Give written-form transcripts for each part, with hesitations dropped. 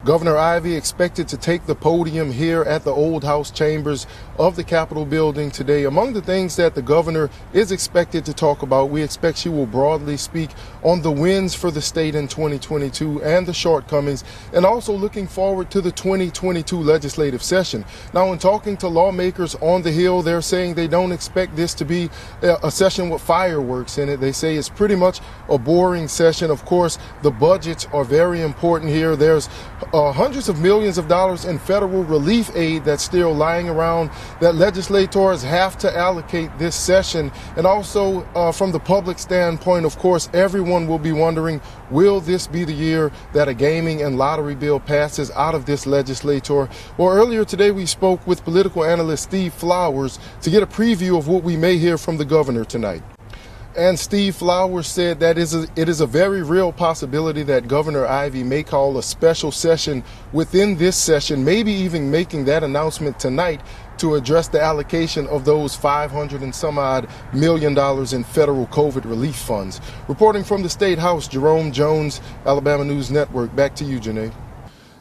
Governor Ivey expected to take the podium here at the Old House Chambers of the Capitol building today. Among the things that the governor is expected to talk about, we expect she will broadly speak on the wins for the state in 2022 and the shortcomings, and also looking forward to the 2022 legislative session. Now, in talking to lawmakers on the Hill, they're saying they don't expect this to be a session with fireworks in it. They say it's pretty much a boring session. Of course, the budgets are very important here. There's hundreds of millions of dollars in federal relief aid that's still lying around that legislators have to allocate this session. And also from the public standpoint, of course, everyone will be wondering, will this be the year that a gaming and lottery bill passes out of this legislature? Well, earlier today we spoke with political analyst Steve Flowers to get a preview of what we may hear from the governor tonight. And Steve Flowers said that it is a very real possibility that Governor Ivey may call a special session within this session, maybe even making that announcement tonight to address the allocation of those $500 and some odd million in federal COVID relief funds. Reporting from the State House, Jerome Jones, Alabama News Network. Back to you, Janae.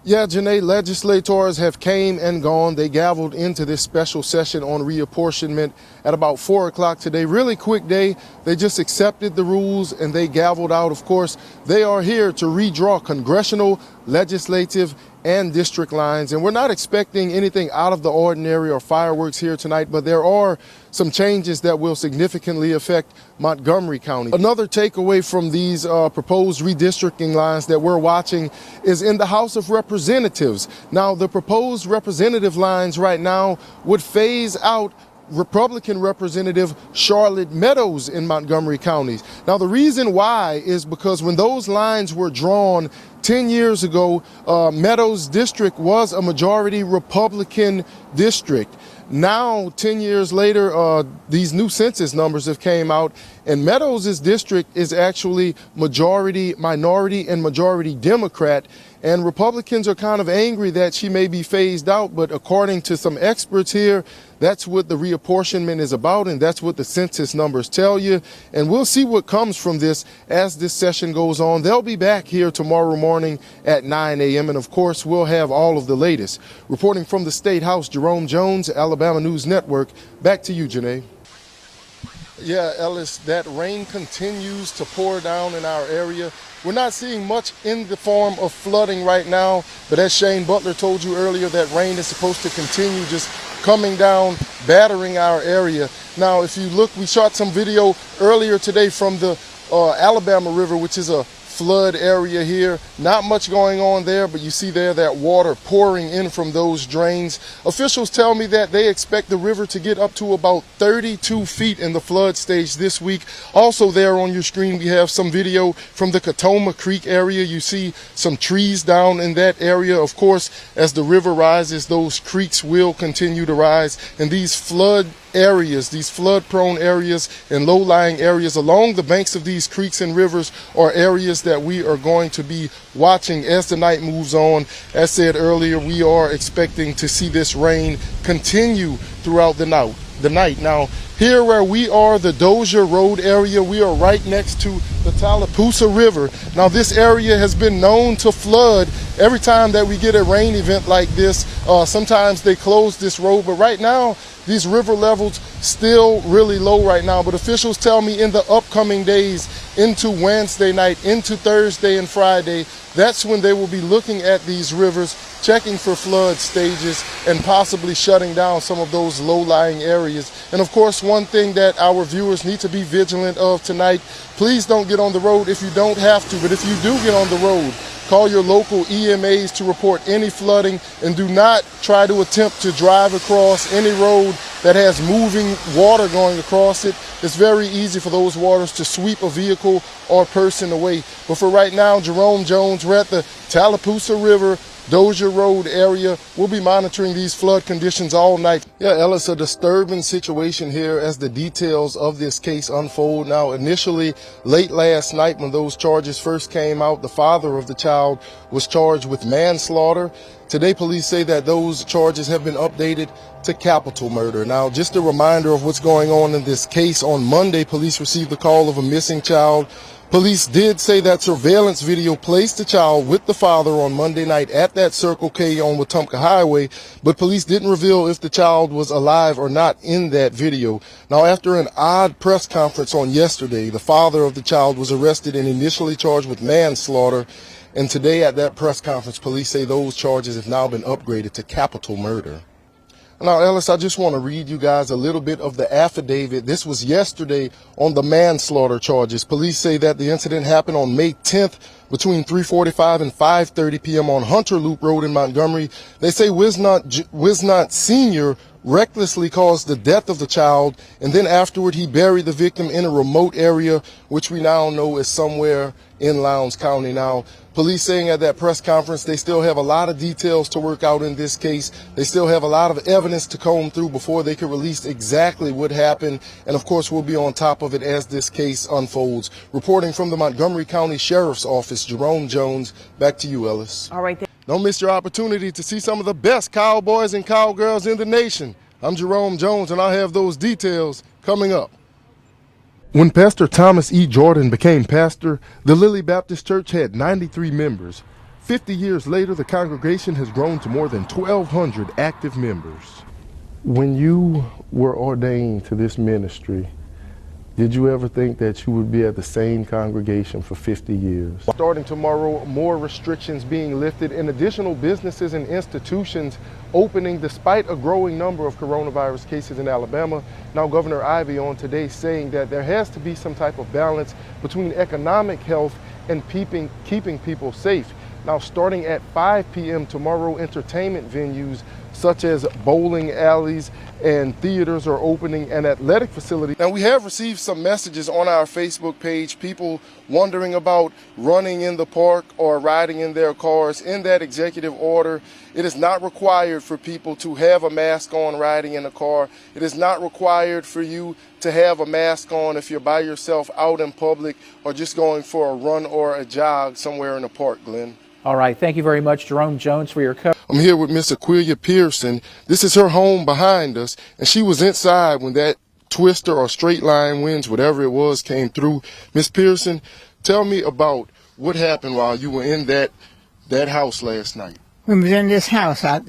Yeah, Janae, legislators have came and gone. They gavelled into this special session on reapportionment at about 4 o'clock today. Really quick day. They just accepted the rules and they gavelled out. Of course, they are here to redraw congressional, legislative, and district lines. And we're not expecting anything out of the ordinary or fireworks here tonight, but there are some changes that will significantly affect Montgomery County. Another takeaway from these proposed redistricting lines that we're watching is in the House of Representatives. Now, the proposed representative lines right now would phase out Republican Representative Charlotte Meadows in Montgomery County. Now, the reason why is because when those lines were drawn 10 years ago, Meadows' district was a majority Republican district. Now, 10 years later, these new census numbers have came out, and Meadows' district is actually minority and majority Democrat. And Republicans are kind of angry that she may be phased out, but according to some experts here, that's what the reapportionment is about, and that's what the census numbers tell you. And we'll see what comes from this as this session goes on. They'll be back here tomorrow morning at 9 a.m., and of course, we'll have all of the latest. Reporting from the State House, Jerome Jones, Alabama News Network. Back to you, Janae. Yeah, Ellis, that rain continues to pour down in our area. We're not seeing much in the form of flooding right now, but as Shane Butler told you earlier, that rain is supposed to continue just coming down, battering our area. Now, if you look, we shot some video earlier today from the Alabama River, which is a flood area here. Not much going on there, but you see there that water pouring in from those drains. Officials tell me that they expect the river to get up to about 32 feet in the flood stage this week. Also there on your screen, we have some video from the Catoma Creek area. You see some trees down in that area. Of course, as the river rises, those creeks will continue to rise, and these flood areas, these flood-prone areas and low-lying areas along the banks of these creeks and rivers are areas that we are going to be watching as the night moves on. As said earlier, we are expecting to see this rain continue throughout the night. Now, here where we are, the Dozier Road area, we are right next to the Tallapoosa River. Now, this area has been known to flood every time that we get a rain event like this. Sometimes they close this road, but right now, these river levels still really low right now. But officials tell me in the upcoming days, into Wednesday night, into Thursday and Friday, that's when they will be looking at these rivers, checking for flood stages and possibly shutting down some of those low-lying areas. And of course, one thing that our viewers need to be vigilant of tonight, please don't get on the road if you don't have to. But if you do get on the road, call your local EMAs to report any flooding, and do not try to attempt to drive across any road that has moving water going across it. It's very easy for those waters to sweep a vehicle or person away. But for right now, Jerome Jones, we're at the Tallapoosa River, Dozier Road area. We'll be monitoring these flood conditions all night. Yeah, Ellis, a disturbing situation here as the details of this case unfold. Now, initially, late last night when those charges first came out, the father of the child was charged with manslaughter. Today, police say that those charges have been updated to capital murder. Now, just a reminder of what's going on in this case. On Monday, police received the call of a missing child Police did say that surveillance video placed the child with the father on Monday night at that Circle K on Wetumpka Highway, but police didn't reveal if the child was alive or not in that video. Now, after an odd press conference on yesterday, the father of the child was arrested and initially charged with manslaughter. And today at that press conference, police say those charges have now been upgraded to capital murder. Now, Ellis, I just want to read you guys a little bit of the affidavit. This was yesterday on the manslaughter charges. Police say that the incident happened on May 10th between 3:45 and 5:30 p.m. on Hunter Loop Road in Montgomery. They say Wisnot Sr. recklessly caused the death of the child, and then afterward he buried the victim in a remote area, which we now know is somewhere in Lowndes County. Now, police saying at that press conference they still have a lot of details to work out in this case. They still have a lot of evidence to comb through before they can release exactly what happened. And of course, we'll be on top of it as this case unfolds. Reporting from the Montgomery County Sheriff's Office, Jerome Jones. Back to you, Ellis. All right. Don't miss your opportunity to see some of the best cowboys and cowgirls in the nation. I'm Jerome Jones, and I'll have those details coming up. When Pastor Thomas E. Jordan became pastor, the Lily Baptist Church had 93 members. 50 years later, the congregation has grown to more than 1,200 active members. When you were ordained to this ministry, did you ever think that you would be at the same congregation for 50 years? Starting tomorrow, more restrictions being lifted and additional businesses and institutions opening despite a growing number of coronavirus cases in Alabama. Now, Governor Ivey on today saying that there has to be some type of balance between economic health and keeping people safe. Now, starting at 5 p.m. tomorrow, entertainment venues such as bowling alleys and theaters are opening, and athletic facilities. Now, we have received some messages on our Facebook page, people wondering about running in the park or riding in their cars. In that executive order, it is not required for people to have a mask on riding in a car. It is not required for you to have a mask on if you're by yourself out in public or just going for a run or a jog somewhere in the park, Glenn. All right. Thank you very much, Jerome Jones, for your coverage. I'm here with Miss Aquilia Pearson. This is her home behind us, and she was inside when that twister or straight line winds, whatever it was, came through. Miss Pearson, tell me about what happened while you were in that house last night. When we was in this house, I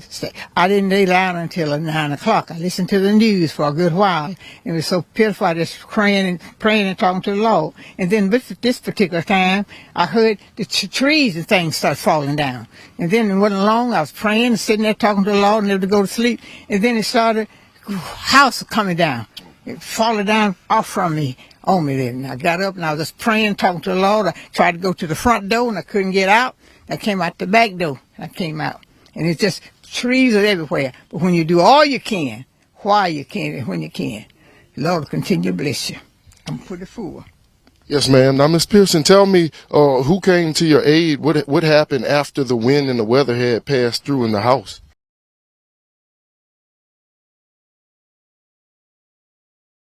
didn't lay down until 9 o'clock. I listened to the news for a good while. It was so pitiful. I just praying and talking to the Lord. And then with this particular time, I heard the trees and things start falling down. And then it wasn't long. I was praying, sitting there talking to the Lord, and never to go to sleep. And then it started, house coming down. It falling down off from me, on me then. I got up and I was just praying, talking to the Lord. I tried to go to the front door and I couldn't get out. I came out the back door. I came out. And it's just trees are everywhere. But when you do all you can, while you can and when you can, the Lord will continue to bless you. I'm pretty full. Yes, ma'am. Now, Miss Pearson, tell me who came to your aid? What happened after the wind and the weather had passed through in the house?